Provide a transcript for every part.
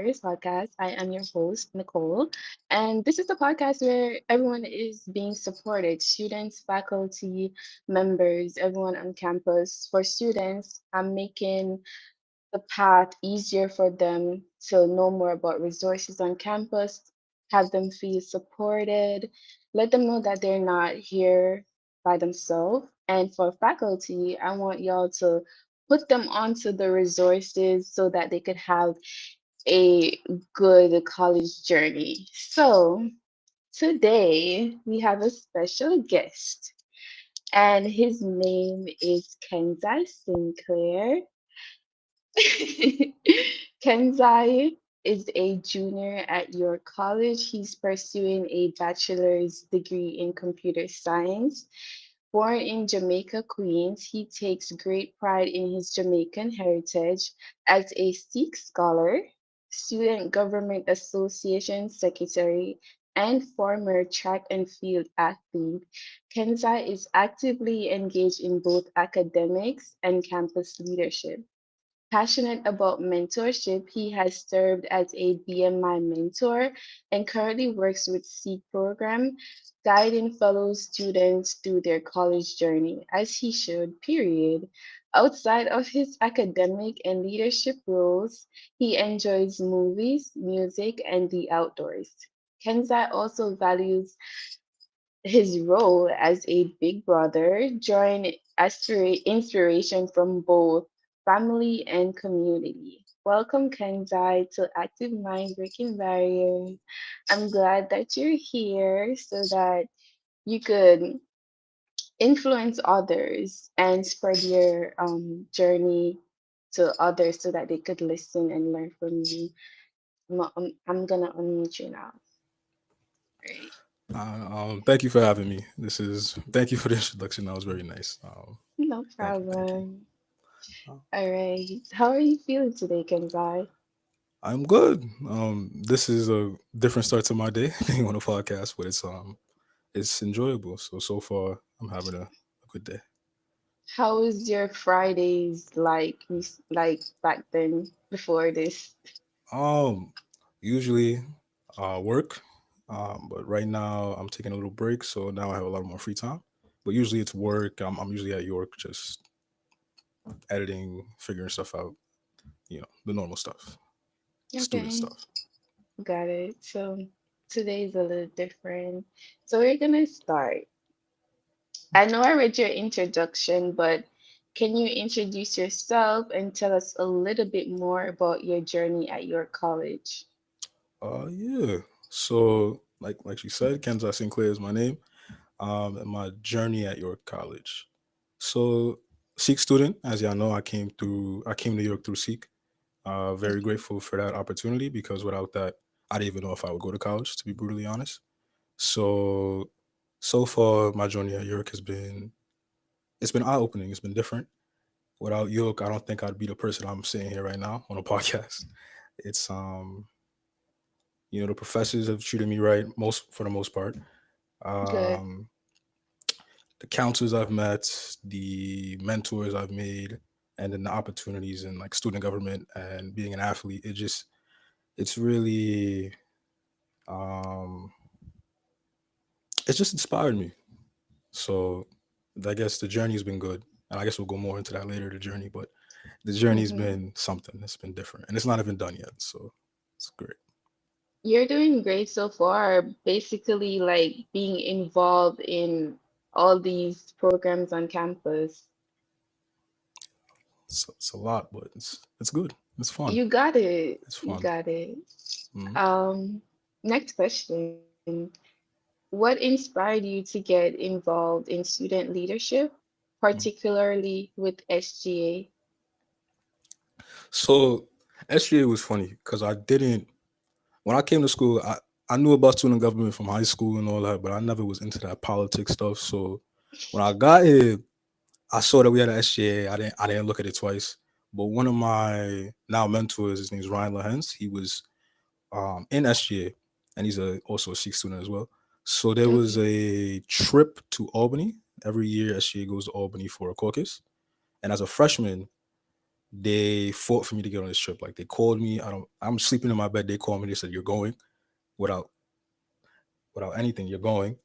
podcast. I am your host, Nicole, and this is the podcast where everyone is being supported students, faculty, members, everyone on campus. For students, I'm making the path easier for them to know more about resources on campus, have them feel supported, let them know that they're not here by themselves. And for faculty, I want y'all to put them onto the resources so that they could have a good college journey. So today we have a special guest, and his name is Kenzai Sinclair. Kenzai is a junior at York College. He's pursuing a bachelor's degree in computer science. Born in Jamaica, Queens, he takes great pride in his Jamaican heritage. As a Sikh scholar, Student Government Association secretary, and former track and field athlete, Kenzai is actively engaged in both academics and campus leadership. Passionate about mentorship, he has served as a BMI mentor and currently works with SEEK program, guiding fellow students through their college journey, as he should, period. Outside of his academic and leadership roles, he enjoys movies, music, and the outdoors. Kenzai also values his role as a big brother, drawing inspiration from both family and community. Welcome, Kenzai, to Active Mind Breaking Barriers. I'm glad that you're here so that you could influence others and spread your journey to others so that they could listen and learn from you. I'm gonna unmute you now. Right. Thank you for having me. Thank you for the introduction. That was very nice. No Thank you. problem. Uh, All right. How are you feeling today, Kenzai? I'm good. This is a different start to my day being on a podcast, but it's enjoyable. So far, I'm having a good day. How was your Fridays like like back then before this? Um, Usually, work. But right now I'm taking a little break, so now I have a lot more free time. But usually it's work. I'm usually at York, just editing, figuring stuff out. The normal stuff, student Okay, stuff. got it. So today's a little different. So we're gonna start. I know I read your introduction, but can you introduce yourself and tell us a little bit more about your journey at your college? Yeah. So like she said, Kenza Sinclair is my name. And my journey at York College. So Sikh student, as y'all know, I came to York through Sikh. Very Okay. grateful for that opportunity because without that, I didn't even know if I would go to college, to be brutally honest. So far my journey at York it's been eye opening. It's been different. Without York, I don't think I'd be the person I'm sitting here right now on a podcast. It's the professors have treated me right most for the most part. Good. Um, the counselors I've met, the mentors I've made, and then the opportunities in like student government and being an athlete. It's really um, it's just inspired me. So I guess the journey's been good, and I guess we'll go more into that later. The journey, but the journey's Hmm. been something. It's been different, and it's not even done yet. So it's great. You're doing great so far. Basically, like being involved in all these programs on campus. It's a lot, but it's good. It's fun. You got it. It's You fun. got it. Mhm. Um, Next question. What inspired you to get involved in student leadership, Mhm. particularly with SGA? So SGA was funny because I didn't when I came to school. I knew about student government from high school and all that, but I never was into that politics stuff. So when I got here, I saw that we had an SGA. I didn't look at it twice. But one of my now mentors, his name's Ryan Lahens. He was in SGA, and he's also a Sikh student as well. So there was Okay. a trip to Albany every year. SGA goes to Albany for a caucus, and as a freshman, they fought for me to get on this trip. Like they called me. I'm sleeping in my bed. They called me. They said you're going without anything. You're going,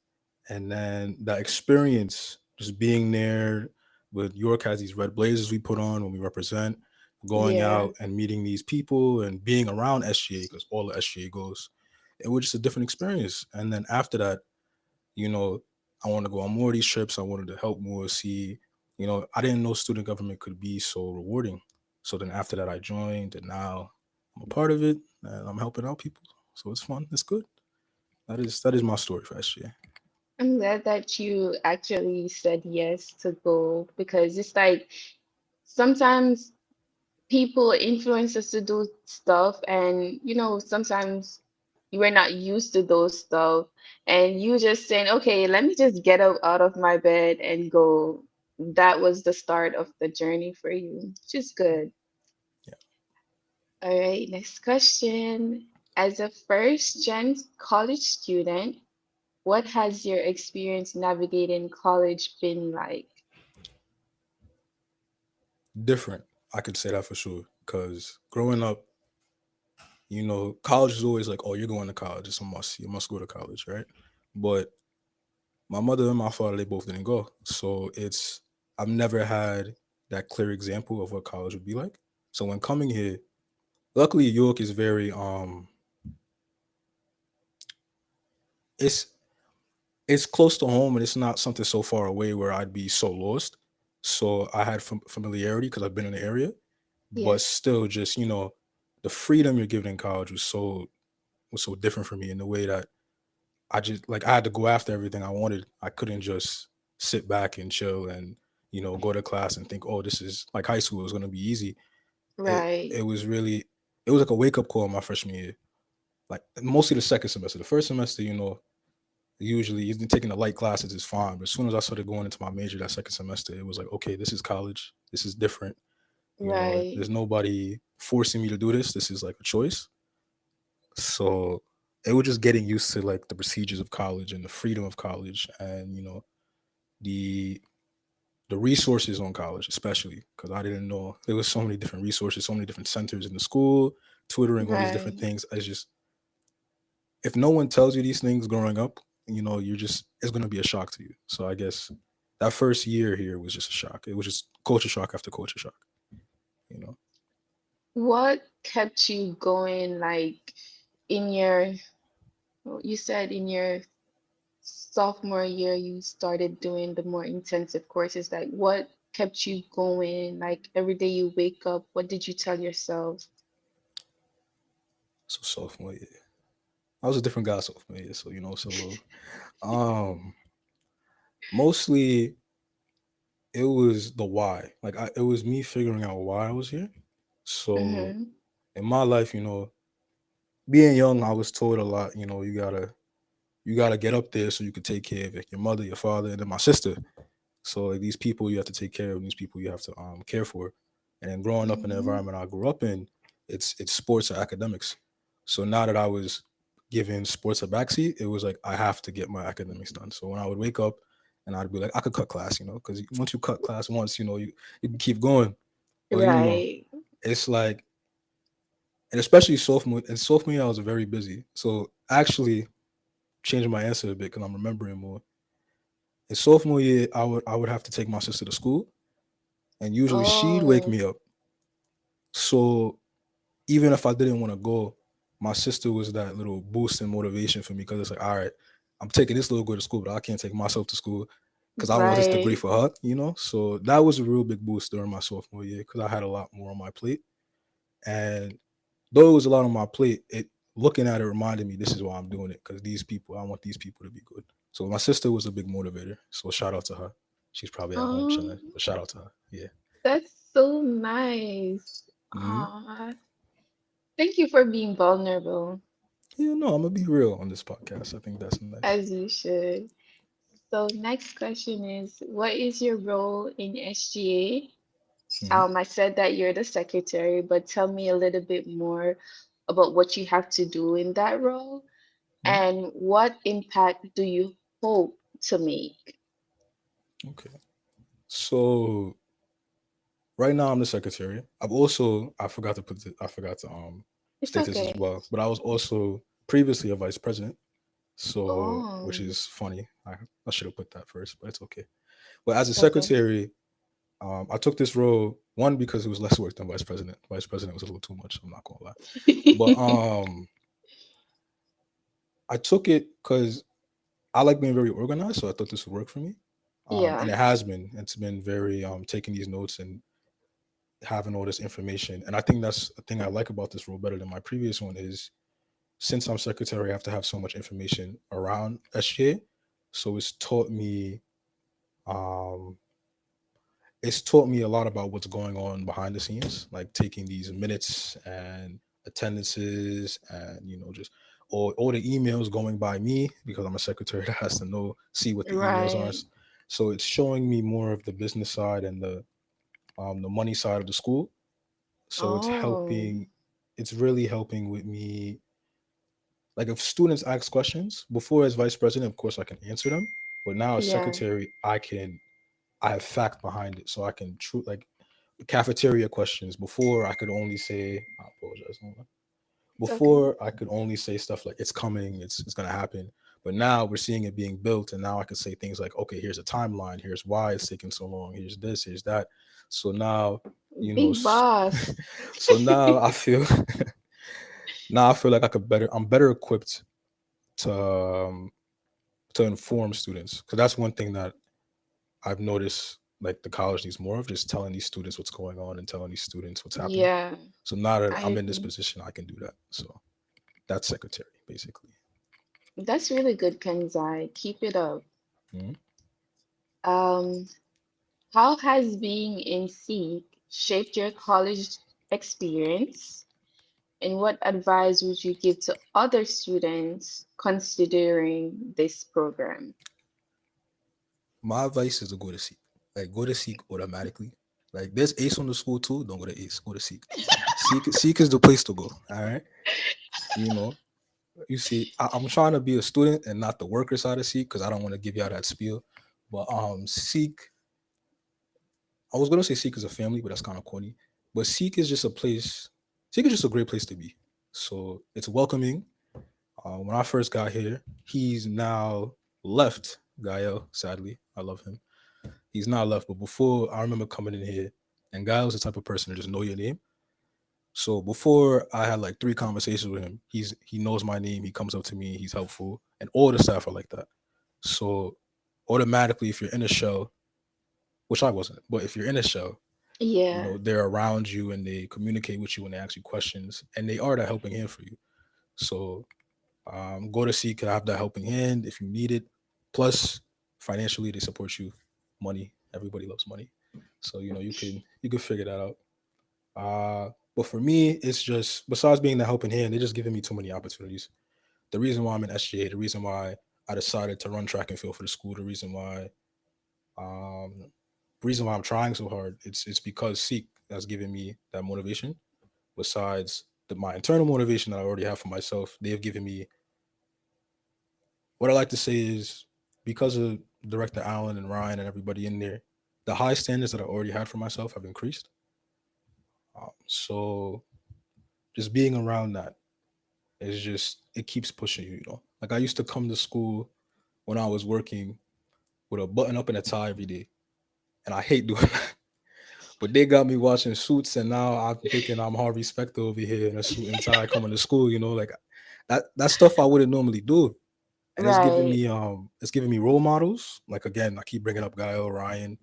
and then that experience, just being there with York has these red blazers we put on when we represent, going Yeah, out and meeting these people and being around SGA because all the SGA goes. It was just a different experience. And then after that, you know, I wanted to go on more of these trips. I wanted to help more, see, I didn't know student government could be so rewarding. So then after that, I joined, and now I'm a part of it, and I'm helping out people. So it's fun. It's good. That is my story for SGA. I'm glad that you actually said yes to go because it's like sometimes people influence us to do stuff, and sometimes we're not used to those stuff, and you just saying, okay, let me just get out of my bed and go. That was the start of the journey for you, which is good. Yeah. All right, next question. As a first gen college student, what has your experience navigating college been like? Different. I could say that for sure. Because growing up, college is always like, oh, you're going to college. It's a must. You must go to college, right? But my mother and my father, they both didn't go. So I've never had that clear example of what college would be like. So when coming here, luckily York is very, it's, it's close to home, and it's not something so far away where I'd be so lost. So I had familiarity because I've been in the area, but Yes, still just, the freedom you're given in college was so different for me in the way that I just like I had to go after everything I wanted. I couldn't just sit back and chill and go to class and think, oh, this is like high school. It's gonna be easy. It right, it was really it was like a wake up call my freshman year. Like mostly the second semester. The first semester, usually even taking the light classes is fine. But as soon as I started going into my major that second semester, it was like, okay, this is college. This is different. right. There's nobody forcing me to do this. This is like a choice. So it was just getting used to like the procedures of college and the freedom of college, and the the resources on college, especially because I didn't know there was so many different resources, so many different centers in the school, tutoring, all these different Right. things. It's just, if no one tells you these things growing up, it's gonna be a shock to you. So I guess that first year here was just a shock. It was just culture shock after culture shock. You know, What kept you going, like in your, well, you said in your sophomore year, you started doing the more intensive courses. Like, what kept you going? Like, every day you wake up, what did you tell yourself? so sophomore year, I was a different guy sophomore year. So um, mostly it was the why. Like it was me figuring out why I was here. So Mm-hmm. in my life, being young, I was told a lot. You gotta get up there so you could take care of like, your mother, your father, and then my sister. So like these people you have to take care of, these people you have to care for. And then growing up in the Mm-hmm. environment I grew up in, it's sports or academics. So now that I was giving sports a backseat, it was like I have to get my academics done. So when I would wake up and I'd be like, I could cut class, because once you cut class once, you can keep going. But Right. it's like, and especially sophomore year, I was very busy. So actually changing my answer a bit because I'm remembering more. In sophomore year, I would have to take my sister to school, and usually she'd wake Oh, me up. So even if I didn't want to go, my sister was that little boost and motivation for me because it's like, all right, I'm taking this little girl to school, but I can't take myself to school because I want this degree right. for her. So that was a real big boost during my sophomore year because I had a lot more on my plate. And though it was a lot on my plate, it looking at it reminded me this is why I'm doing it because I want these people to be good. So my sister was a big motivator. So shout out to her. She's probably at home Oh, chilling, but shout out to her. Yeah. that's so nice. Hmm. Aw, thank you for being vulnerable, Yeah, no, I'm gonna be real on this podcast. I think that's nice. as you should. So next question is, what is your role in SGA? Hmm. I said that you're the secretary, but tell me a little bit more about what you have to do in that role Hmm. and what impact do you hope to make? Okay. So Right now I'm the secretary. I forgot to It's state this as okay. well, but I was also previously a vice president. So, which Oh, is funny. I should have put that first, but it's okay. But as a it's okay. secretary, I took this role one because it was less work than vice president. Vice president was a little too much. I'm not gonna lie, but I took it because I like being very organized, so I thought this would work for me. And Yeah, it has been. It's been very taking these notes and having all this information. And I think that's the thing I like about this role better than my previous one is since I'm secretary, I have to have so much information around SGA. So um it's taught me a lot about what's going on behind the scenes, like taking these minutes and attendances and just all the emails going by me because I'm a secretary that has to see what the emails are. right. So it's showing me more of the business side and the money side of the school. So Oh, it's really helping with me. Like if students ask questions before as vice president, of course I can answer them. But now as yeah. secretary, I have fact behind it. So I can like cafeteria questions. Before I could only say I apologize. Hold on. It's okay. Before I could only say stuff like it's coming, it's gonna happen. But now we're seeing it being built, and now I can say things like, okay, here's a timeline, here's why it's taking so long, here's this, here's that. So now, you know, Big boss. so now I feel now I feel like I'm better equipped to to inform students because that's one thing that I've noticed like the college needs more of just telling these students what's going on and telling these students what's happening. Yeah, So now that I I'm in this agree. position, I can do that. So that's secretary basically. That's really good, Kanzai. Keep it up. Mhm. Um, how has being in Seek shaped your college experience? And what advice would you give to other students considering this program? My advice is to go to Seek. Like go to Seek automatically. Like there's Ace on the school too. Don't go to Ace. Go to Seek. Seek is the place to go. All right. You know. You see, I'm trying to be a student and not the worker side of Seek because I don't want to give y'all that spiel. But Seek, I was gonna say Seek is a family, but that's kind of corny. But Seek is just a place. Seek is just a great place to be. So it's welcoming. When I first got here, he's now left. Gael, sadly, I love him. He's not left, but before I remember coming in here, and Gael was the type of person to just know your name. So before I had like 3 conversations with him, he knows my name. He comes up to me. He's helpful, and all the staff are like that. So automatically, if you're in a show, which I wasn't, but if you're in a show, Yeah, they're around you and they communicate with you and they ask you questions, and they are that helping hand for you. So go to see could have that helping hand if you need it. Plus, financially, they support you. Money, everybody loves money, so you can figure that out. But for me, it's just besides being the helping hand, they're just giving me too many opportunities. The reason why I'm in SGA, the reason why I decided to run track and field for the school, um, the reason why I'm trying so hard, it's because Seek has given me that motivation. Besides my internal motivation that I already have for myself, they have given me what I like to say is because of Director Allen and Ryan and everybody in there, the high standards that I already had for myself have increased. So just being around that is just it keeps pushing you. Like I used to come to school when I was working with a button up and a tie every day, and I hate doing that. But they got me watching Suits, and now I'm thinking I'm Harvey Specter over here in a suit and tie coming to school. Like that stuff I wouldn't normally do, and right. it's giving me role models. Like again, I keep bringing up Gael Ryan,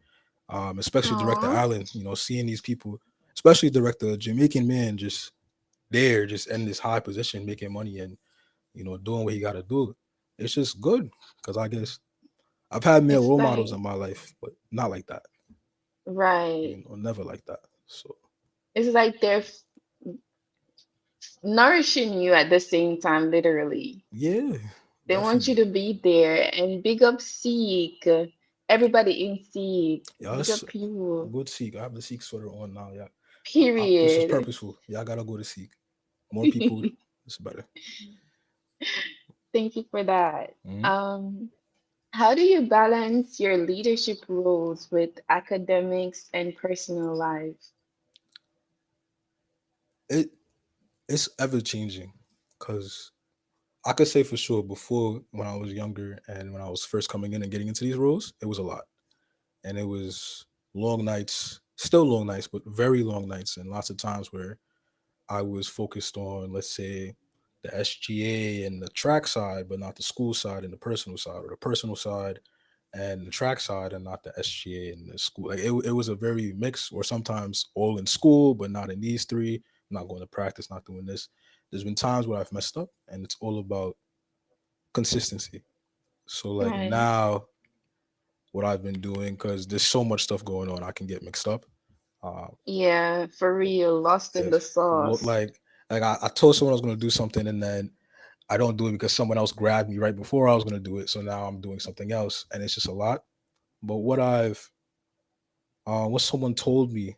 especially Director Aw, Allen. Seeing these people, especially Director Jamaican man, just there, just in this high position, making money and doing what he got to do. It's just good because I guess I've had male it's role models like, in my life, but not like that. right. Never like that. So It's like they're nourishing you at the same time, literally. yeah, They want you definitely. to be there and big up Seek, everybody in Seek, big Yes, up you, good Seek. I have the Seek sweater on now. Yeah, this is period. purposeful. Yeah, I gotta go to Seek. More people, it's better. Thank you for that. Mhm. Um, How do you balance your leadership roles with academics and personal life? It it's ever changing, because I could say for sure before, when I was younger and when I was first coming in and getting into these roles, it was a lot, and it was long nights, still long nights, but very long nights, and lots of times where I was focused on, let's say, the SGA and the track side, but not the school side and the personal side, or the personal side and the track side and not the SGA and the school. Like it was a very mix, or sometimes all in school, but not in these three. Not going to practice, not doing this. There's been times where I've messed up, and it's all about consistency. So like Right. now, what I've been doing, because there's so much stuff going on, I can get mixed up. Uh, Yeah, for real, lost in if the sauce. I told someone I was going to do something, and then I don't do it because someone else grabbed me right before I was going to do it. So now I'm doing something else, and it's just a lot. But what someone told me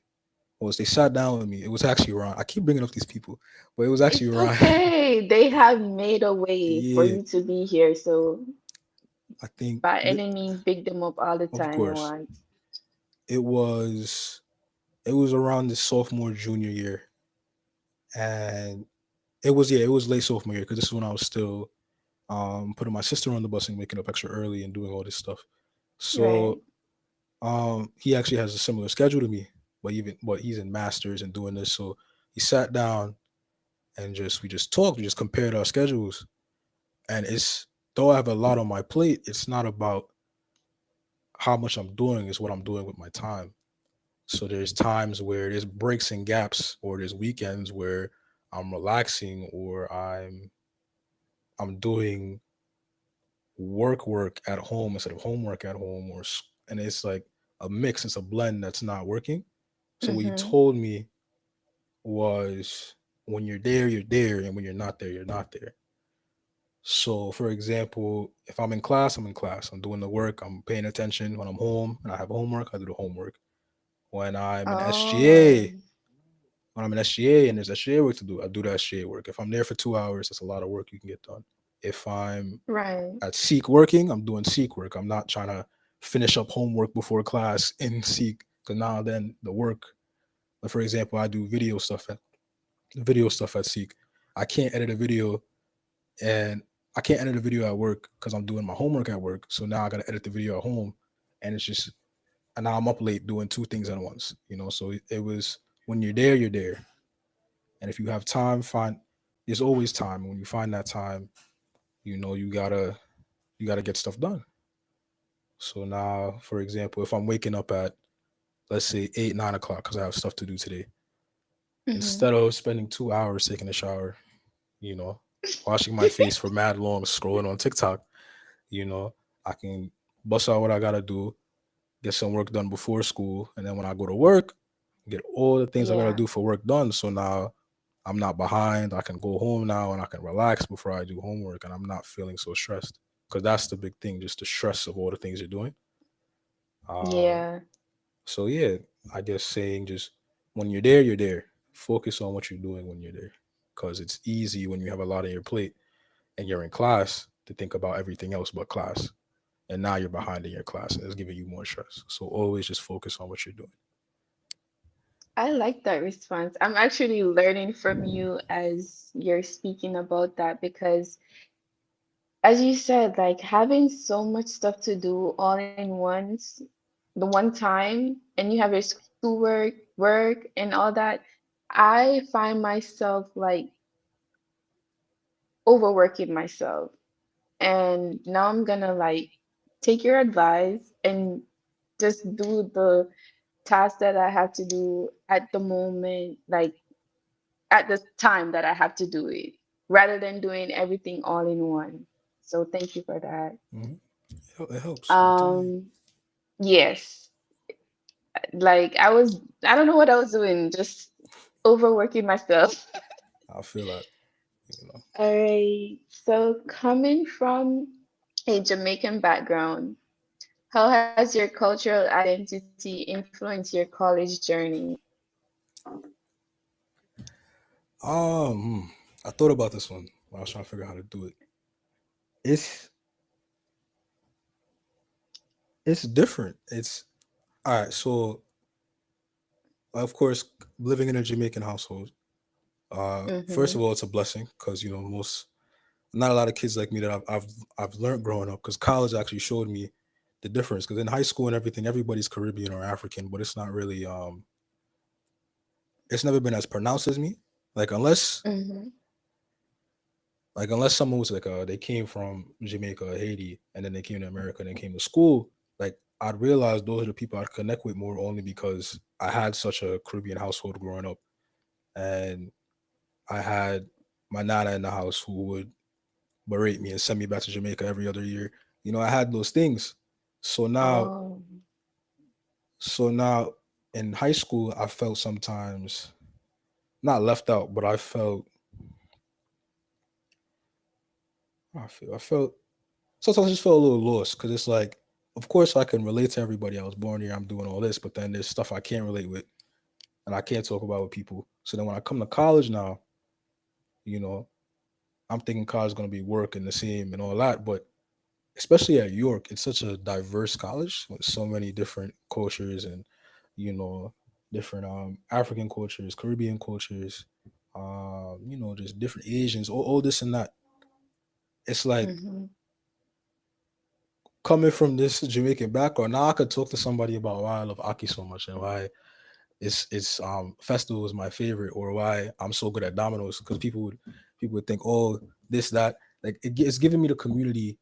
was, they sat down with me. It was actually Ryan. I keep bringing up these people, but it was actually It's Ryan. okay. They have made a way for Yeah, you to be here. So I think, by any means, big them up all the of time you course, want. it was it was around the sophomore junior year, and it was late sophomore year, because this is when I was still putting my sister on the bus and waking up extra early and doing all this stuff. Right. So he actually has a similar schedule to me, but he's in masters and doing this. So he sat down and just we just talked, we just compared our schedules. And it's, though I have a lot on my plate, it's not about how much I'm doing, it's what I'm doing with my time. So there's times where there's breaks and gaps, or there's weekends where I'm relaxing, or I'm doing work at home instead of homework at home, and it's like a mix, it's a blend that's not working. So what he Mm-hmm. told me was, when you're there, and when you're not there, you're not there. So, for example, if I'm in class, I'm in class. I'm doing the work. I'm paying attention. When I'm home and I have homework, I do the homework. When I'm in Oh, SGA, when I'm in SGA and there's SGA work to do, I do the SGA work. If I'm there for 2 hours, that's a lot of work you can get done. If I'm right. at Seek working, I'm doing Seek work. I'm not trying to finish up homework before class in Seek, because now then the work. Like, for example, I do video stuff at Seek. I can't edit a video and I can't edit a video at work because I'm doing my homework at work. So now I gotta edit the video at home, and it's just, and now I'm up late doing two things at once. So it was, when you're there, you're there, and if you have time, find there's always time. When you find that time, you gotta get stuff done. So now, for example, if I'm waking up at, let's say, 8 9 o'clock because I have stuff to do today, Mm-hmm. instead of spending 2 hours taking a shower, you know, washing my face for mad long, scrolling on TikTok, you know, I can bust out what I gotta do, get some work done before school, and then when I go to work, get all the things I gotta Yeah. do for work done. So now I'm not behind. I can go home now and I can relax before I do homework, and I'm not feeling so stressed. Because that's the big thing, just the stress of all the things you're doing. Um, Yeah. so yeah, I guess saying, just when you're there, you're there. Focus on what you're doing when you're there, because it's easy when you have a lot on your plate and you're in class to think about everything else but class, and now you're behind in your class and it's giving you more stress. So always just focus on what you're doing. I like that response. I'm actually learning from you as you're speaking about that because, as you said, like having so much stuff to do all in once, the one time, and you have your schoolwork, work, and all that, I find myself like overworking myself. And now I'm gonna like take your advice and just do the task that I have to do at the moment, like at the time that I have to do it, rather than doing everything all in one. So thank you for that. Hmm. It helps. I'm telling you. Um, yes, like I don't know what I was doing, just overworking myself. I feel that. You know. All right. So coming from a Jamaican background, how has your cultural identity influenced your college journey? I thought about this one when I was trying to figure out how to do it. It's It's different. It's all right. So of course, living in a Jamaican household. First Mm-hmm. of all, it's a blessing because not a lot of kids like me that I've learned growing up. Because college actually showed me the difference. Because in high school and everything, everybody's Caribbean or African, but it's not really. It's never been as pronounced as me. Like unless Mm-hmm. unless someone was like they came from Jamaica or Haiti and then they came to America and then came to school, like I'd realize those are the people I'd connect with more only because I had such a Caribbean household growing up and I had my nana in the house who would berate me and send me back to Jamaica every other year. I had those things. So now Oh. so now in high school I felt sometimes not left out, but I felt sometimes I just felt a little lost because it's like, of course, I can relate to everybody. I was born here. I'm doing all this, but then there's stuff I can't relate with, and I can't talk about with people. So then when I come to college now, you know, I'm thinking college is gonna be work and the same and all that. But especially at York, it's such a diverse college with so many different cultures and you know, different African cultures, Caribbean cultures, just different Asians, all this and that. It's like Mm-hmm. coming from this Jamaican background, now I could talk to somebody about why I love Aki so much and why it's festival is my favorite or why I'm so good at dominoes because people would think oh this that like it's giving me the community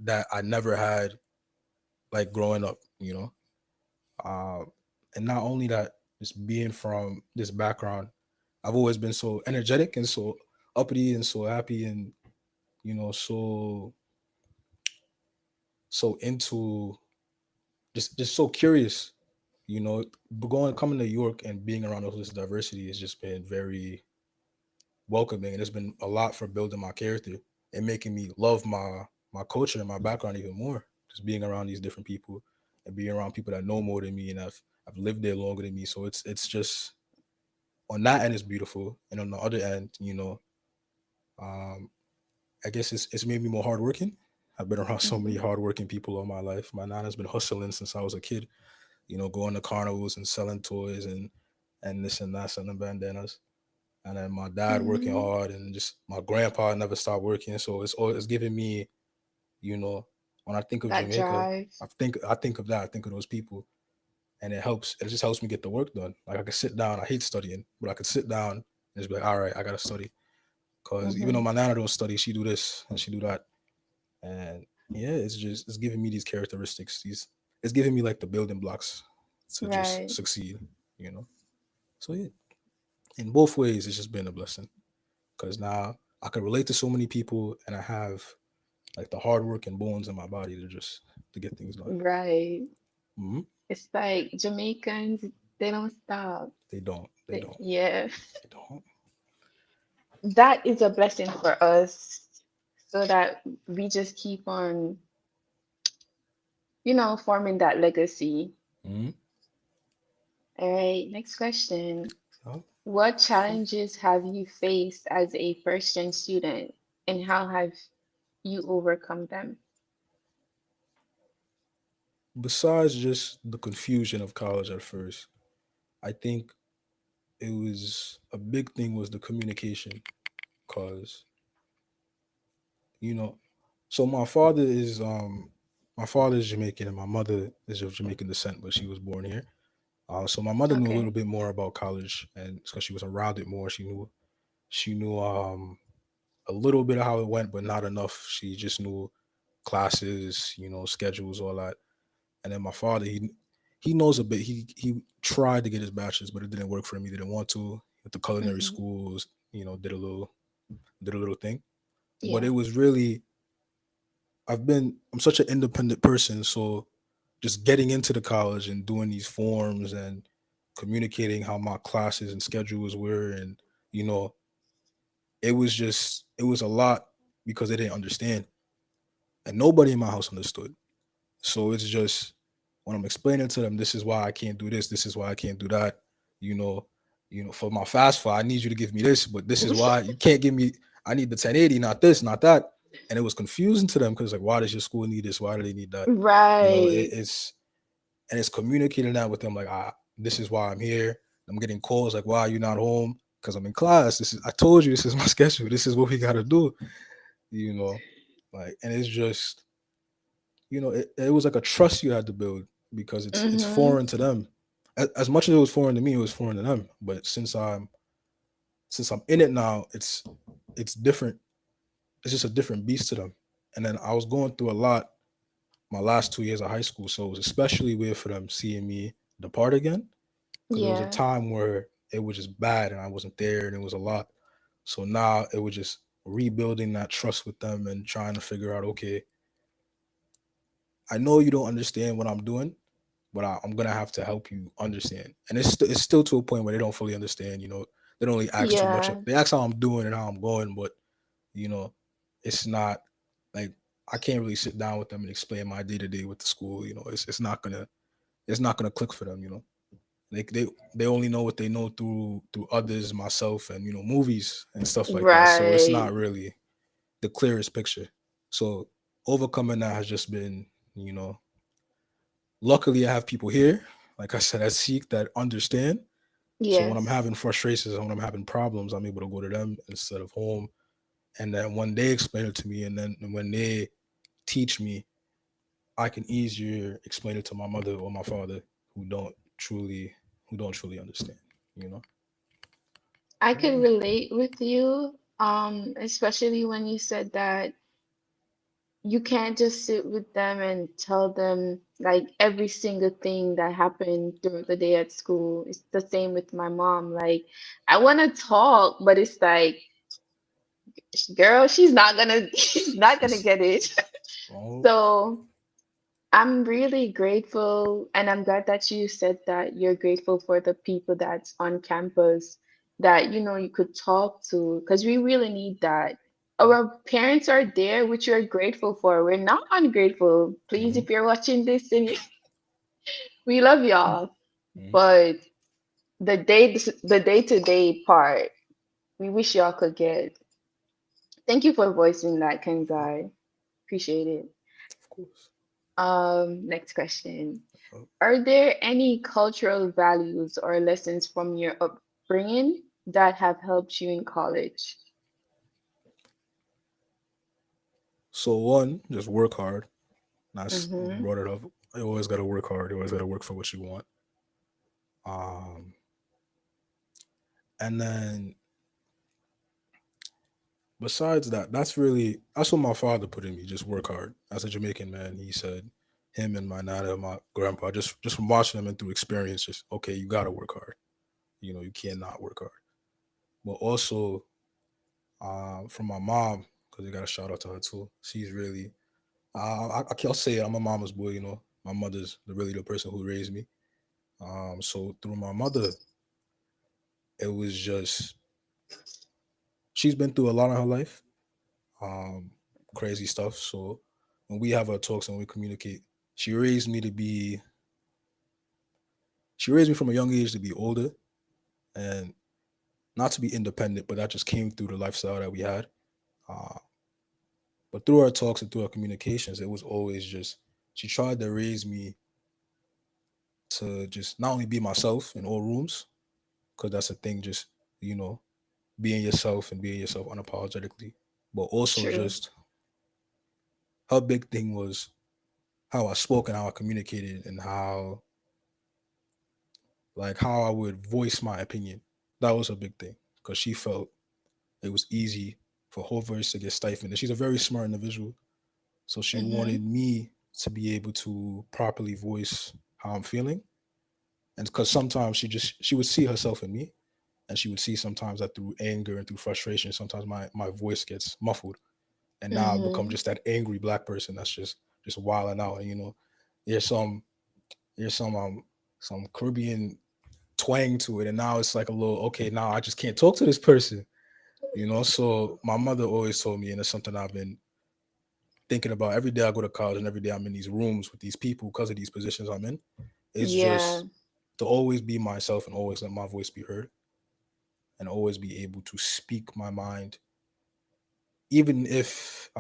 that I never had like growing up, uh, and not only that, just being from this background, I've always been so energetic and so uppity and so happy and so into just so curious. But coming to York and being around all this diversity has just been very welcoming, and it's been a lot for building my character and making me love my culture and my background even more. Just being around these different people and being around people that know more than me and I've lived there longer than me. So it's just on that end it's beautiful, and on the other end, um, I guess it's made me more hardworking. I've been around so many Mm-hmm. hardworking people all my life. My nana's been hustling since I was a kid, going to carnivals and selling toys and this and that, selling bandanas. And then my dad working Mm-hmm. hard, and just my grandpa never stopped working. So it's giving me, you know, when I think of That Jamaica, drive. I think of that. I think of those people, and it helps. It just helps me get the work done. Like I can sit down. I hate studying, but I could sit down and just be like, all right, I gotta study. Cause even though Mm-hmm. my nana don't study, she do this and she do that, and yeah, it's giving me these characteristics. It's giving me like the building blocks to just Right. succeed. You know. So yeah, in both ways, it's just been a blessing. Because now I can relate to so many people, and I have like the hard work and bones in my body to get things done. Right. Hmm. It's like Jamaicans, they don't stop. They don't. They don't. Yeah. They don't. That is a blessing for us so that we just keep on, forming that legacy. Hmm. All right, next question. So, What challenges have you faced as a first-gen student, and how have you overcome them? besides just the confusion of college at first, I think it was a big thing was the communication. Cause you know, so my father is Jamaican and my mother is of Jamaican descent, but she was born here. So my mother knew a little Okay. bit more about college, and because she was around it more, she knew a little bit of how it went, but not enough. She just knew classes, schedules, all that. And then my father, he knows a bit. He tried to get his bachelor's, but it didn't work for him. He didn't want to. At the culinary Mm-hmm. schools, did a little thing. But Yeah. it was really I'm such an independent person, so just getting into the college and doing these forms and communicating how my classes and schedules were, and you know it was a lot because they didn't understand, and nobody in my house understood. So it's just when I'm explaining to them, this is why I can't do this, this is why I can't do that. You know, for my fast food, I need you to give me this, but this is why you can't give me. I need the 1080, not this, not that. and it was confusing to them because like, why does your school need this? Why do they need that? Right. It's and it's communicating that with them like, this is why I'm here. I'm getting calls like, why are you not home? Because I'm in class. This is I told you this is my schedule. This is what we gotta do. You know, like, and it's just it was like a trust you had to build because it's Mm-hmm. foreign to them. As much as it was foreign to me, it was foreign to them. But since I'm in it now, it's different. It's just a different beast to them. And then I was going through a lot my last 2 years of high school, so it was especially weird for them seeing me depart again because there was a Yeah. time where it was just bad and I wasn't there and it was a lot. So now it was just rebuilding that trust with them and trying to figure out, okay, I know you don't understand what I'm doing, but I'm gonna have to help you understand. And it's still to a point where they don't fully understand. They don't really ask too much. Yeah. They ask how I'm doing and how I'm going, but you know, it's not like I can't really sit down with them and explain my day to day with the school. It's not gonna click for them. They only know what they know through others, myself, and movies and stuff like that. So it's Right. not really the clearest picture. So overcoming that has just been, you know, luckily I have people here, like I said, I seek that understand. So when I'm Yes. having frustrations and when I'm having problems, I'm able to go to them instead of home. And then when they explain it to me, and then when they teach me, I can easier explain it to my mother or my father who don't truly understand. You know. I So could relate with you, especially when you said that you can't just sit with them and tell them like every single thing that happened throughout the day at school. It's the same with my mom. Like, I want to talk, but it's like, girl, she's not gonna, she's not gonna get it. oh, So I'm really grateful, and I'm glad that you said that you're grateful for the people that's on campus that you could talk to, because we really need that. Our parents are there, which we're grateful for. We're not ungrateful. Please, mm-hmm, if you're watching this, and we love y'all. mm-hmm. But the day-to-day part, we wish y'all could get. Thank you for voicing that, Kenzai. Appreciate it. Of course. Next question. Uh, Are there any cultural values or lessons from your upbringing that have helped you in college? So one, just work hard. Nice, you Mm-hmm. brought it up. You always got to work hard. You always got to work for what you want. Um, and then besides that, that's what my father put in me. Just work hard. As a Jamaican man, he said, him and my nana, my grandpa, just from watching them and through experience, just okay, you gotta work hard. You can't not work hard. But also, from my mom, because you got to shout out to her too. She's really, I can't say it. I'm a mama's boy. My mother's really the person who raised me. So through my mother, it was just she's been through a lot in her life, um, crazy stuff. So when we have our talks and we communicate, she raised me to be. She raised me from a young age to be older and not to be independent, but that just came through the lifestyle that we had. Uh, but through our talks and through our communications, it was always just she tried to raise me to just not only be myself in all rooms, because that's a thing, just you know, being yourself and being yourself unapologetically, but also True. just her big thing was how I spoke and how I communicated and how I would voice my opinion. That was a big thing because she felt it was easy for her voice to get stifled. And she's a very smart individual, so she Mm-hmm. wanted me to be able to properly voice how I'm feeling. And because sometimes she would see herself in me, and she would see sometimes that through anger and through frustration, sometimes my voice gets muffled, and now I become Mm-hmm. just that angry black person that's just wilding out. And there's some there's some Caribbean twang to it, and now it's like a little okay. Now I just can't talk to this person. So my mother always told me, and it's something I've been thinking about every day I go to college and every day I'm in these rooms with these people because of these positions I'm in. It's Yeah. just to always be myself and always let my voice be heard and always be able to speak my mind even if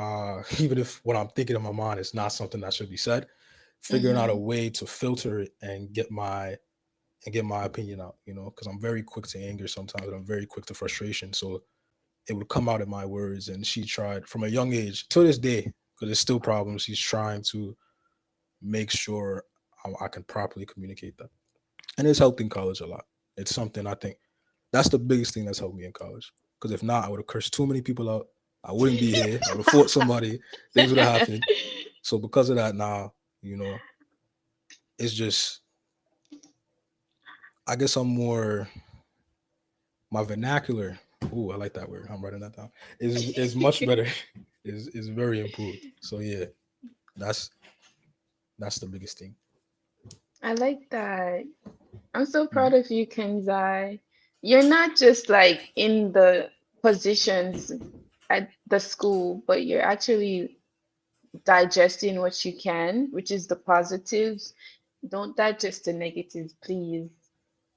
even if what I'm thinking in my mind is not something that should be said, figuring out a Mm-hmm. way to filter it and get my opinion out, you know, because I'm very quick to anger sometimes and I'm very quick to frustration. So it would come out in my words. And she tried from a young age to this day, because there's still problems. She's trying to make sure I can properly communicate that. And it's helped in college a lot. It's something I think that's the biggest thing that's helped me in college. Because if not, I would have cursed too many people out. I wouldn't be here. I would have fought somebody. Things would have happened. So because of that, now, you know, it's just, I guess I'm more, my vernacular. Ooh, I like that word. I'm writing that down. Is much better. Is very improved. So yeah, that's that's the biggest thing. I like that. I'm so Mhm. proud of you, Kenzai. You're not just like in the positions at the school, but you're actually digesting what you can, which is the positives. Don't digest the negatives, please.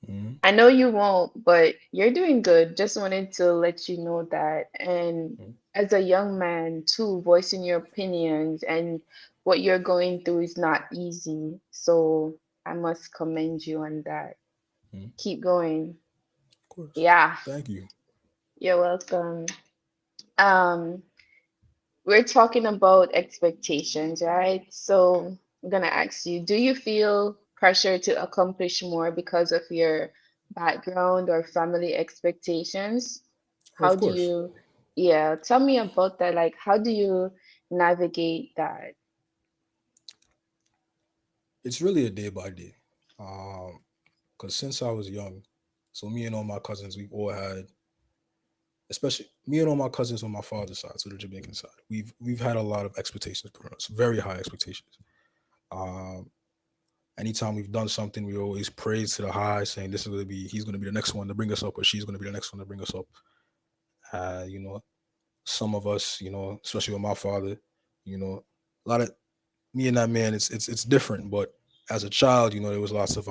Mhm. I know you won't, but you're doing good. Just wanted to let you know that. And Mhm. as a young man, too, voicing your opinions and what you're going through is not easy. So I must commend you on that. Mhm. Keep going. Of course. Yeah, Thank you. you're welcome. Um, we're talking about expectations, right? So I'm gonna ask you, do you feel pressure to accomplish more because of your background or family expectations? How Of do course. you, yeah, tell me about that. Like, how do you navigate that? It's really a day by day. Um, because since I was young, so me and all my cousins, we've all had, especially me and all my cousins on my father's side, so the Jamaican side, we've had a lot of expectations put on us, very high expectations. Um, anytime we've done something, we always praise to the high, saying this is going to be, he's going to be the next one to bring us up, or she's going to be the next one to bring us up. You know, some of us, you know, especially with my father, you know, a lot of me and that man, it's different. But as a child, you know, there was lots of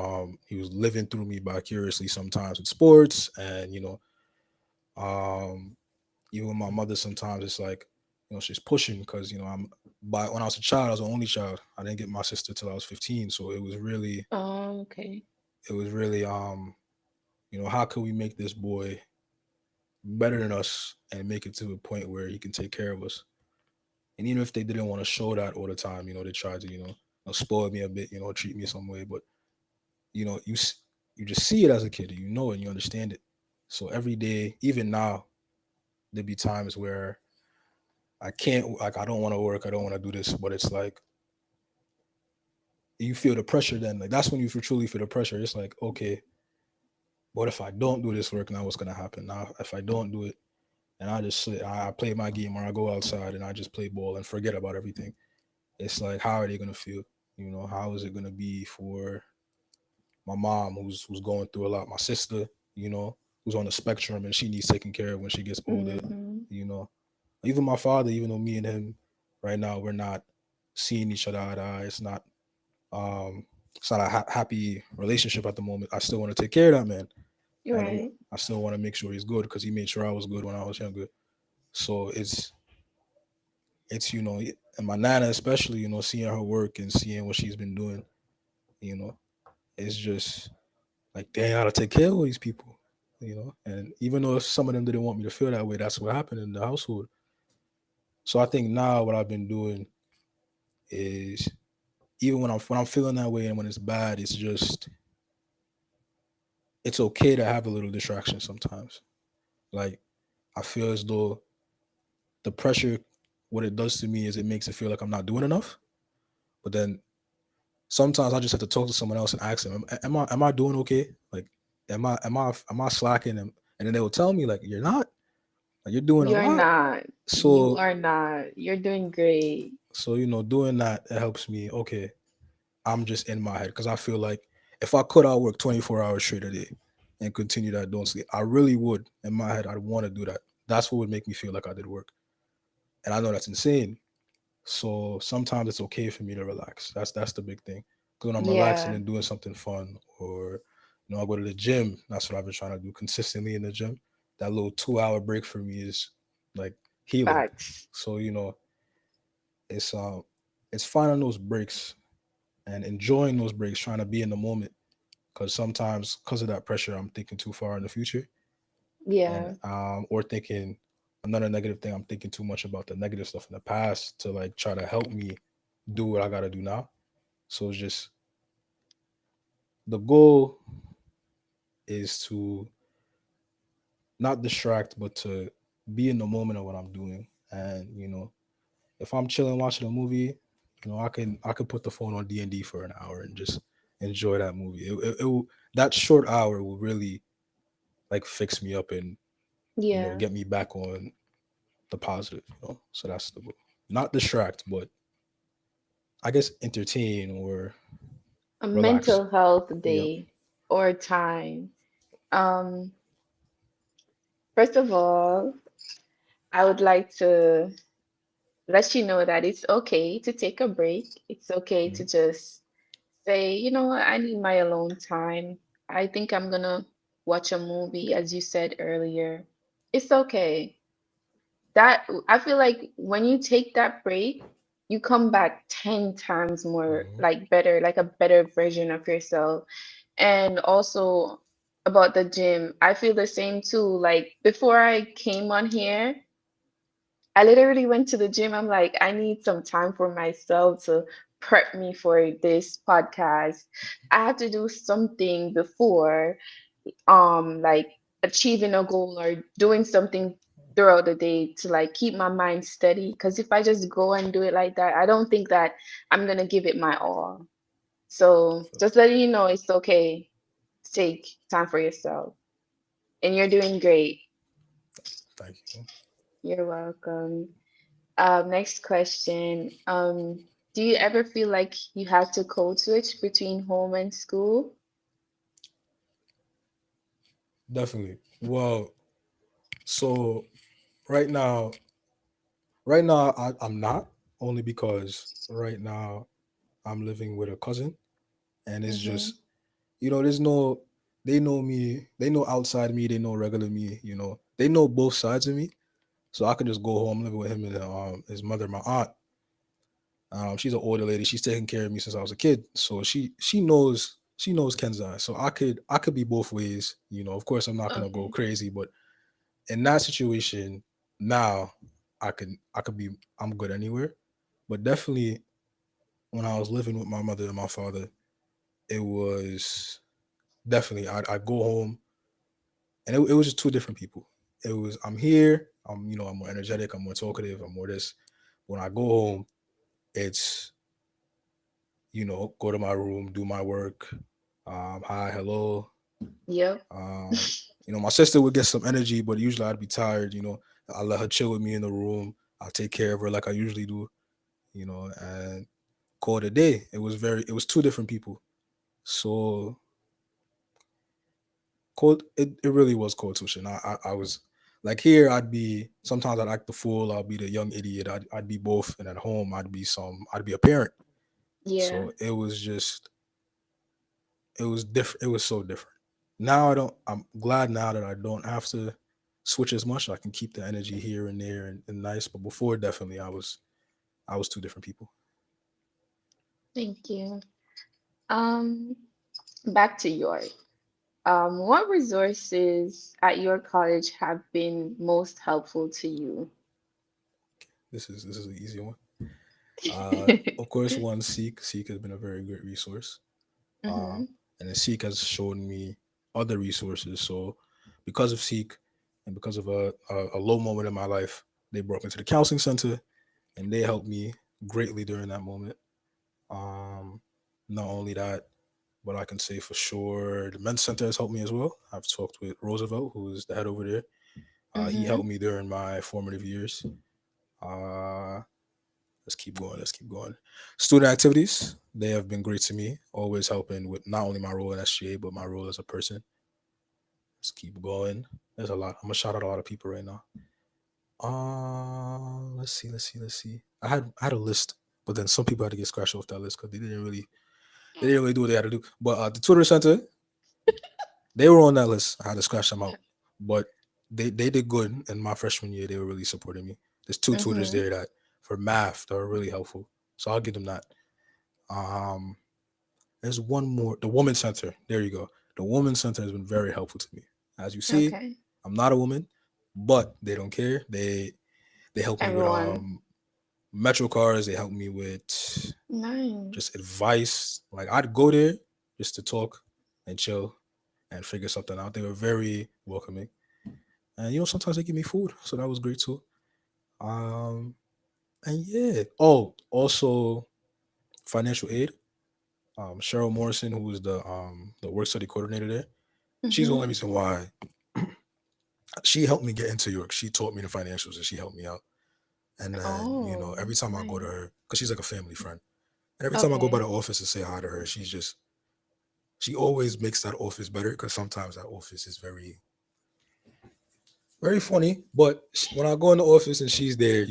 he was living through me vicariously sometimes with sports, and you know, um, even with my mother, sometimes it's like, you know, she's pushing because you know I'm by when I was a child, I was the only child. I didn't get my sister till I was 15, so Okay. it was really you know, how can we make this boy better than us and make it to a point where he can take care of us? And even if they didn't want to show that all the time, you know, they tried to, spoil me a bit, you know, treat me some way. But you know, you just see it as a kid, you know it, and you understand it. So every day, even now, there be times where I can't, like, I don't want to work, I don't want to do this, but it's like you feel the pressure. Then, like, that's when you truly feel the pressure. It's like, okay, what if I don't do this work? Now, what's gonna happen? Now, if I don't do it, and I just sit, I play my game, or I go outside and I just play ball and forget about everything. It's like, how are they gonna feel? You know, how is it gonna be for my mom, who's going through a lot, my sister, you know, who's on the spectrum and she needs taken care of when she gets older, Mm-hmm. you know. Even my father, even though me and him right now we're not seeing each other eye to eye, um it's not a happy relationship at the moment. I still want to take care of that man, and Right. I still want to make sure he's good because he made sure I was good when I was younger. So it's you know, and my nana especially, you know, seeing her work and seeing what she's been doing, you know, it's just like, dang, I gotta take care of all these people, you know. And even though some of them didn't want me to feel that way, that's what happened in the household. So I think now what I've been doing is, even when I'm feeling that way and when it's bad, it's just, it's okay to have a little distraction sometimes. Like, I feel as though the pressure, what it does to me is it makes it feel like I'm not doing enough. But then sometimes I just have to talk to someone else and ask them, am I doing okay? Like, am I slacking? And then they will tell me, like, you're not. Like, you're doing a You're lot. not. You So are not. You're doing great. you know, doing that, it helps me. Okay, I'm just in my head because I feel like if I could, I'll work 24 hours straight a day and continue that, don't sleep. I really would. In my head, I'd want to do that. That's what would make me feel like I did work. And I know that's insane. So sometimes it's okay for me to relax. That's the big thing. Because when I'm relaxing Yeah. and doing something fun, or you know, I go to the gym. That's what I've been trying to do consistently in the gym. That little 2 hour break for me is like healing. Facts. So it's it's finding those breaks and enjoying those breaks, trying to be in the moment. Because sometimes, because of that pressure, I'm thinking too far in the future, and Yeah. or thinking another negative thing. I'm thinking too much about the negative stuff in the past to like try to help me do what I gotta do now. So it's just the goal is to not distract, but to be in the moment of what I'm doing. And if I'm chilling watching a movie, I can put the phone on D&D for an hour and just enjoy that movie. That short hour will really like fix me up and Yeah. get me back on the positive. So that's the goal. Not distract, but I guess entertain or A relax. mental health Yep. day or time. Um, First of all, I would like to let you know that it's okay to take a break. It's okay to Mhm. just say, you know what, I need my alone time. I think I'm gonna watch a movie, as you said earlier. It's okay. That I feel like when you take that break, you come back 10 times more Mhm. like better, like a better version of yourself. And also about the gym, I feel the same too. Like before I came on here, I literally went to the gym. I'm like, I need some time for myself to prep me for this podcast. I have to do something before like achieving a goal or doing something throughout the day to like keep my mind steady. Because if I just go and do it like that, I don't think that I'm gonna give it my all. So So, just letting you know it's okay to take time for yourself. And you're doing great. thank you. You're welcome. Next question. Do you ever feel like you have to code switch between home and school? Definitely. Well, so right now, I'm not, only because right now I'm living with a cousin, and it's Mm-hmm. just there's no they know me, they know outside me, they know regular me, they know both sides of me, so I can just go home living with him and his mother, my aunt. She's an older lady. She's taken care of me since I was a kid, so she knows Kenzai. So I could be both ways. Of course, I'm not gonna go Okay. crazy, but in that situation now, I could be I'm good anywhere. But definitely when I was living with my mother and my father, it was definitely I'd go home, and it was just two different people. It was I'm here, I'm more energetic, I'm more talkative, I'm more this. When I go home, it's go to my room, do my work, hi, hello. Yep. My sister would get some energy, but usually I'd be tired. I let her chill with me in the room. I'll take care of her like I usually do. And call it a day. It was two different people. So cold. It really was cold tuition. I was like here. Sometimes I'd act the fool. I'll be the young idiot. I'd be both, and at home I'd be a parent. Yeah. So it was different. It was so different. Now I'm glad now that I don't have to switch as much. I can keep the energy here and there and nice. But before, definitely I was two different people. Thank you. Um, Back to York. What resources at your college have been most helpful to you? This is an easy one. Of course, one Seek has been a very great resource. Uh, Mm-hmm. and then Seek has shown me other resources. So because of Seek and because of a low moment in my life, they brought me to the counseling center and they helped me greatly during that moment. Um, Not only that, but I can say for sure the men's center has helped me as well. I've talked with Roosevelt, who is the head over there. He Mm-hmm. helped me during my formative years. Uh, let's keep going. Let's keep going. Student activities, they have been great to me, always helping with not only my role in SGA, but my role as a person. Let's keep going. There's a lot. I'm gonna shout out a lot of people right now. Let's see. I had a list, but then some people had to get scratched off that list because they didn't really do what they had to do. But the Twitter Center, they were on that list. I had to scratch them out, but they did good in my freshman year. They were really supporting me. There's two tutors Mm-hmm. there that for math that are really helpful. So I'll give them that. Um, there's one more, the Woman Center. There you go. The Woman Center has been very helpful to me. As you see, Okay. I'm not a woman, but they don't care. They help me with Everyone. metro cars. They help me with just Nice. advice. Like I'd go there just to talk and chill and figure something out. They were very welcoming, and sometimes they give me food, so that was great too. Um, and yeah. Oh, also financial aid. Cheryl Morrison, who was the work study coordinator there, she's the Mm-hmm. only reason why she helped me get into York. She taught me the financials and she helped me out. And then Oh, every time I go to nice. her, because she's like a family friend, and every time I go by Okay. the office and say hi to her, she always makes that office better because sometimes that office is very very funny. But when I go in the office and she's there,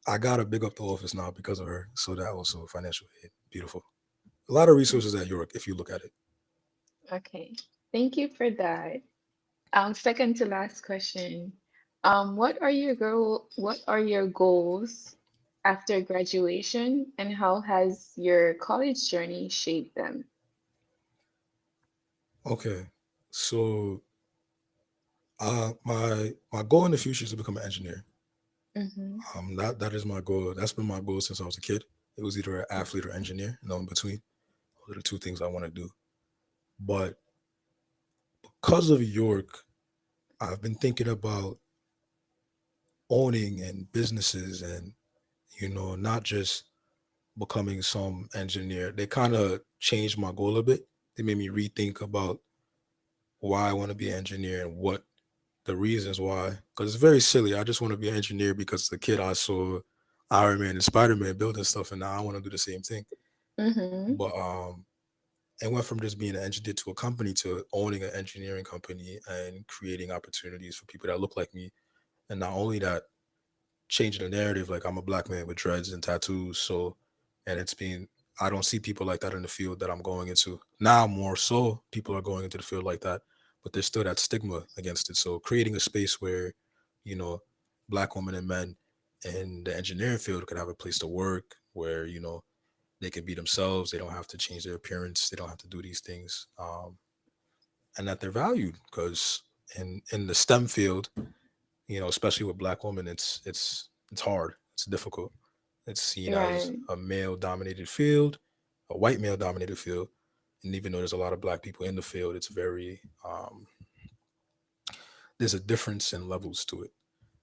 I gotta big up the office now because of her. So that also financial aid, beautiful. A lot of resources at York if you look at it. Okay. Thank you for that. Second to last question. What are your goals after graduation, and how has your college journey shaped them? Okay, so my goal in the future is to become an engineer. Mm-hmm. That is my goal. That's been my goal since I was a kid. It was either an athlete or engineer, no in between. Those are the two things I want to do. But because of York, I've been thinking about owning and businesses and not just becoming some engineer. They kind of changed my goal a bit. They made me rethink about why I want to be an engineer and what the reasons why. Because it's very silly. I just want to be an engineer because the kid I saw Iron Man and Spider Man building stuff, and now I want to do the same thing. Mm-hmm. But it went from just being an engineer to a company to owning an engineering company and creating opportunities for people that look like me. And not only that, changing the narrative. Like I'm a black man with dreads and tattoos, so and it's been I don't see people like that in the field that I'm going into now. More so, people are going into the field like that, but there's still that stigma against it. So creating a space where you know black women and men in the engineering field could have a place to work where they can be themselves. They don't have to change their appearance. They don't have to do these things, and that they're valued because in the STEM field, especially with black women, it's hard. It's difficult. It's seen as Right. a male dominated field, a white male dominated field. And even though there's a lot of black people in the field, it's very there's a difference in levels to it.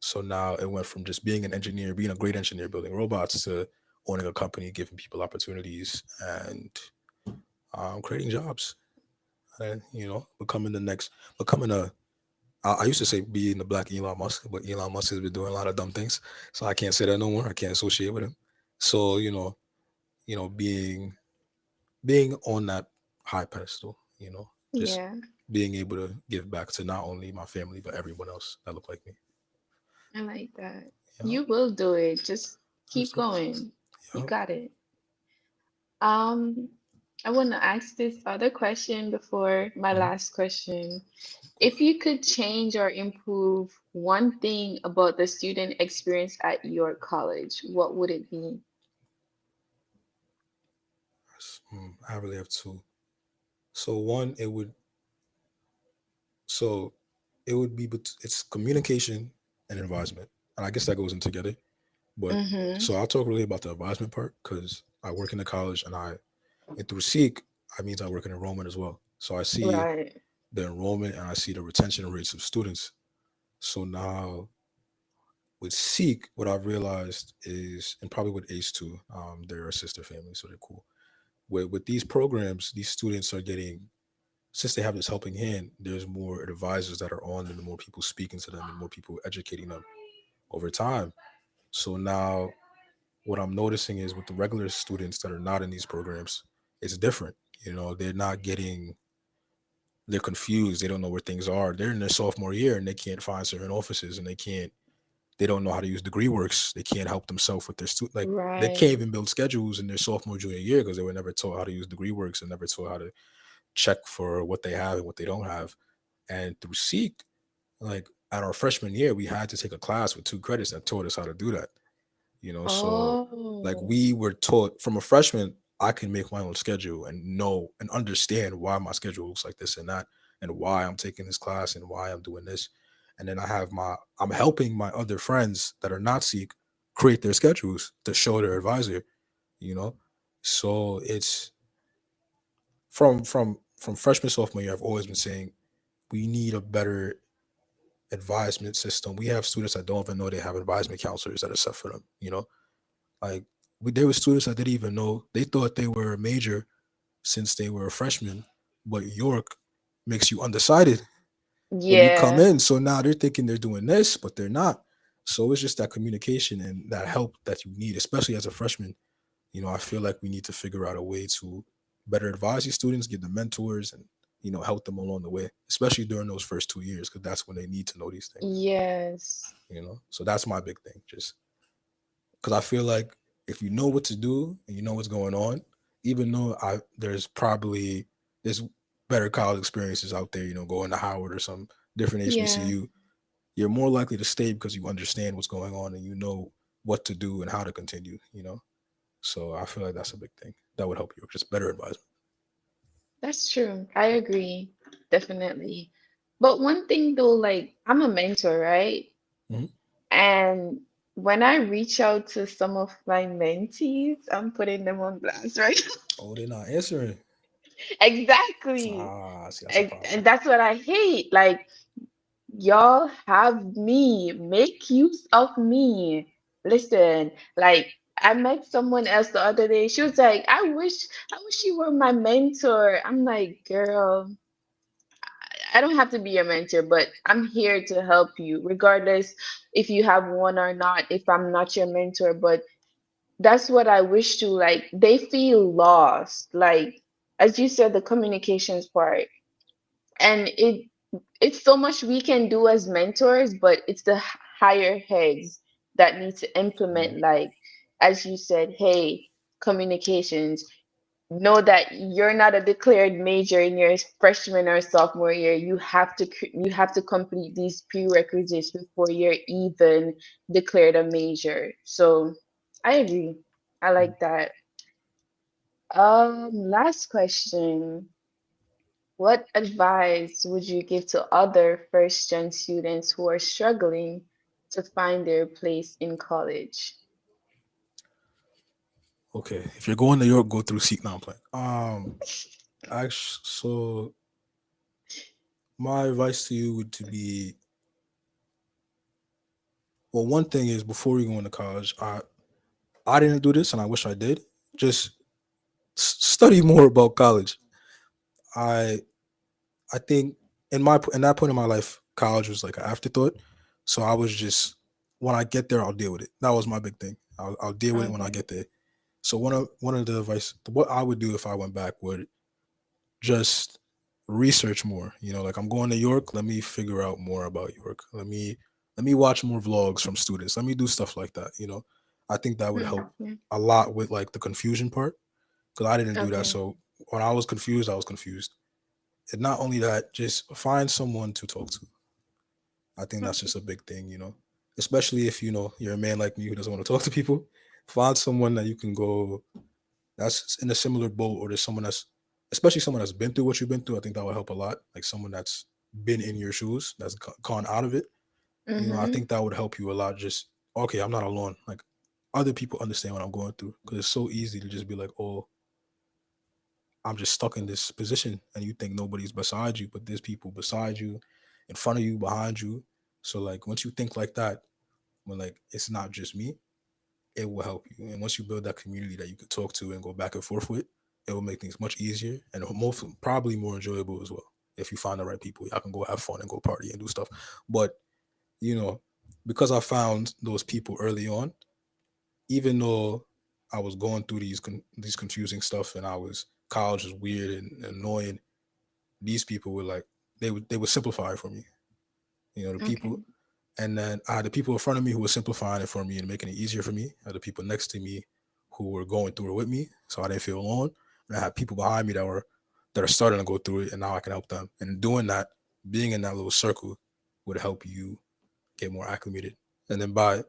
So now it went from just being an engineer, being a great engineer, building robots, to owning a company, giving people opportunities, and creating jobs. And becoming a I used to say being the black Elon Musk, but Elon Musk has been doing a lot of dumb things, so I can't say that no more. I can't associate with him. So being on that high pedestal, just Yeah, being able to give back to not only my family but everyone else that look like me. I like that. Yeah, You will do it. Just keep absolutely. going. You Yeah. got it. Um, I want to ask this other question before my Mhm. last question. If you could change or improve one thing about the student experience at your college, what would it be? I really have two. So one, so it would be, it's communication and advisement, and I guess that goes in together. But Mm-hmm. so I'll talk really about the advisement part because I work in the college and through Seek, I means I work in enrollment as well. So I see Right. the enrollment and I see the retention rates of students. So now with Seek, what I've realized is, and probably with ACE too, they're a sister family, so they're cool. With these programs, these students are getting, since they have this helping hand, there's more advisors that are on them, and more people speaking to them, and more people educating them over time. So now what I'm noticing is with the regular students that are not in these programs, it's different. They're not getting, they're confused. They don't know where things are. They're in their sophomore year and they can't find certain offices and they don't know how to use DegreeWorks. They can't help themselves with their student, like they can't Right. even build schedules in their sophomore, junior year because they were never taught how to use DegreeWorks and never taught how to check for what they have and what they don't have. And through Seek, like at our freshman year, we had to take a class with 2 credits that taught us how to do that. So like Oh, we were taught from a freshman, I can make my own schedule and know and understand why my schedule looks like this and that, and why I'm taking this class and why I'm doing this. And then I'm helping my other friends that are not Sikh create their schedules to show their advisor, you know. So it's from freshman sophomore year, I've always been saying we need a better advisement system. We have students that don't even know they have advisement counselors that are set for them, Like there were students that didn't even know, they thought they were a major since they were a freshman, but York makes you undecided when you come yeah. in. So now they're thinking they're doing this, but they're not. So it's just that communication and that help that you need, especially as a freshman. I feel like we need to figure out a way to better advise these students, give them mentors, and help them along the way, especially during those first 2 years, because that's when they need to know these things. Yes. So that's my big thing, just because I feel like if you know what to do and you know what's going on, even though there's better college experiences out there, going to Howard or some different Yeah. HBCU, you're more likely to stay because you understand what's going on and you know what to do and how to continue. So I feel like that's a big thing that would help you, just better advisement. That's true. I agree. Definitely. But one thing though, like I'm a mentor, right? Hmm. And when I reach out to some of my mentees, I'm putting them on blast, right? Oh, they're not answering. Exactly. See, that's a And problem. that's what I hate. Like, y'all have me, make use of me. Listen, like, I met someone else the other day. She was like, I wish you were my mentor. I'm like, girl, I don't have to be your mentor, but I'm here to help you, regardless if you have one or not, if I'm not your mentor. But that's what I wish to, like, they feel lost. Like, as you said, the communications part. And it's so much we can do as mentors, but it's the higher heads that need to implement, like, as you said, hey, communications. Know that you're not a declared major in your freshman or sophomore year. You have to complete these prerequisites before you're even declared a major. So I agree. I like that. Last question. What advice would you give to other first gen students who are struggling to find their place in college? Okay, if you're going to York, go through Seek Now Plan. Actually, so my advice to you would to be, well, one thing is before you go into college, I didn't do this and I wish I did. Just study more about college. I I think in that point in my life, college was like an afterthought. So I was just, when I get there, I'll deal with it. That was my big thing. I'll deal with it when I Okay. get there. So one of the advice, what I would do if I went back would just research more. Like I'm going to York, let me figure out more about York. Let me watch more vlogs from students. Let me do stuff like that. I think that would help Yeah. a lot with like the confusion part because I didn't do that. Okay. So when I was confused, I was confused. And not only that, just find someone to talk to. I think that's Okay. just a big thing. Especially if you're a man like me who doesn't want to talk to people. Find someone that you can go that's in a similar boat, or there's someone that's, especially someone that's been through what you've been through. I think that would help a lot. Like someone that's been in your shoes, that's gone out of it. I Mm-hmm. think that would help you a lot. Just, okay, I'm not alone. Like other people understand what I'm going through, because it's so easy to just be like, oh, I'm just stuck in this position, and you think nobody's beside you, but there's people beside you, in front of you, behind you. So like once you think like that, when like it's not just me, it will help you. And once you build that community that you could talk to and go back and forth with, it will make things much easier and most probably more enjoyable as well. If you find the right people, y'all can go have fun and go party and do stuff. But you know, because I found those people early on, even though I was going through these confusing stuff and college was weird and annoying, these people were like they would simplify it for me. The Okay. people. And then I had the people in front of me who were simplifying it for me and making it easier for me. I had the people next to me who were going through it with me, so I didn't feel alone. And I had people behind me that are starting to go through it, and now I can help them. And doing that, being in that little circle, would help you get more acclimated. And then by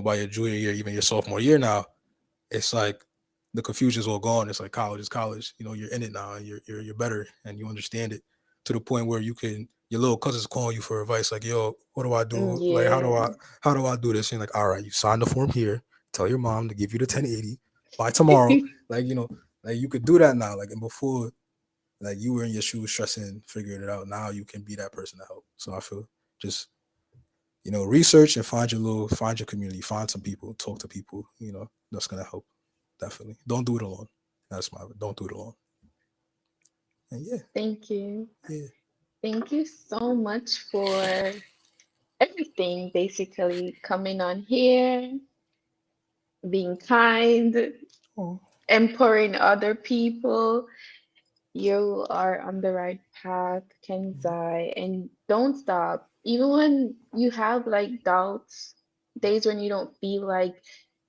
by your junior year, even your sophomore year now, it's like the confusion's all gone. It's like college is college. You're in it now, and you're better, and you understand it to the point where your little cousins calling you for advice, like, yo, what do I do? Like, how do I Yeah. how do I do this? And you're like, all right, you sign the form here. Tell your mom to give you the 1080 by tomorrow. Like, like you could do that now. Like, and before, like you were in your shoes stressing, figuring it out. Now you can be that person to help. So I feel just research and find your community, find some people, talk to people. That's gonna help. Definitely. Don't do it alone. That's my don't do it alone. And yeah, Thank you. yeah. Thank you so much for everything, basically, coming on here, being kind, Oh, empowering other people. You are on the right path, Kenzai, and don't stop. Even when you have like doubts, days when you don't feel like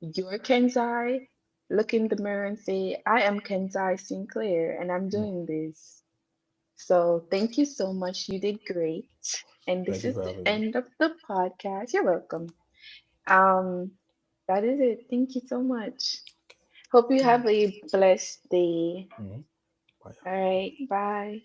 you're Kenzai, look in the mirror and say, I am Kenzai Sinclair and I'm mm. doing this. So thank you so much. You did great. And this Thank you is for the having me. end of the podcast. You're welcome. Um, that is it. Thank you so much. Hope you have a blessed day. Mhm. Bye. All right. Bye.